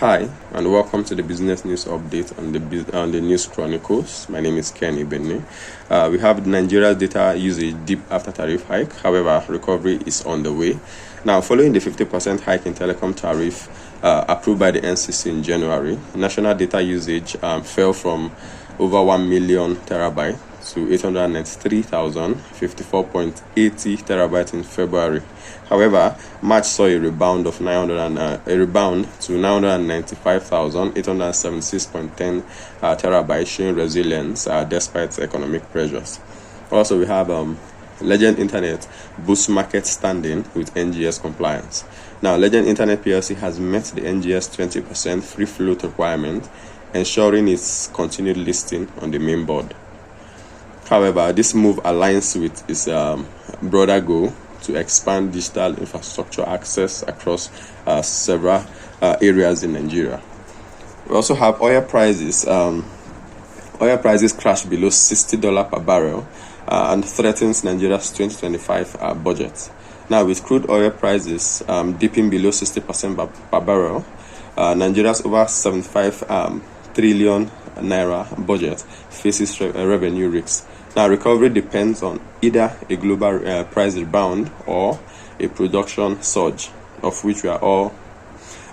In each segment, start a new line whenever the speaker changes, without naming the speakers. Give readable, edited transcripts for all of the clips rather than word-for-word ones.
Hi, and welcome to the business news update on the News Chronicles. My name is Ken Ibeni. We have Nigeria's data usage dip after tariff hike. However, recovery is on the way. Now, following the 50% hike in Telecom tariff approved by the NCC in January, national data usage fell from over 1 million terabytes to 893,054.80 terabytes in February. However, March saw a rebound to 995,876.10 terabytes, showing resilience despite economic pressures. Also, we have Legend Internet boosts market standing with NGS compliance. Now, Legend Internet PLC has met the NGS 20% free float requirement, ensuring its continued listing on the main board. However, this move aligns with its broader goal to expand digital infrastructure access across several areas in Nigeria. We also have oil prices. Oil prices crashed below $60 per barrel and threatens Nigeria's 2025 budget. Now, with crude oil prices dipping below 60% per barrel, Nigeria's over 75 trillion naira budget faces revenue risks. Now, recovery depends on either a global price rebound or a production surge, of which we are all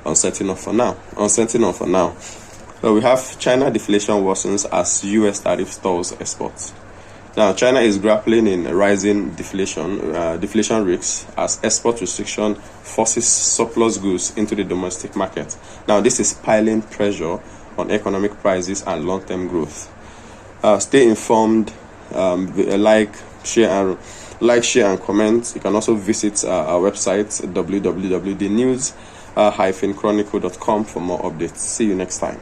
uncertain of for now. So we have China deflation worsens as U.S. tariff stalls exports. Now, China is grappling in rising deflation risks as export restriction forces surplus goods into the domestic market. Now, this is piling pressure on economic prices and long-term growth. Stay informed. Share and comment. You can also visit our website www.thenews-chronicle.com for more updates. See you next time.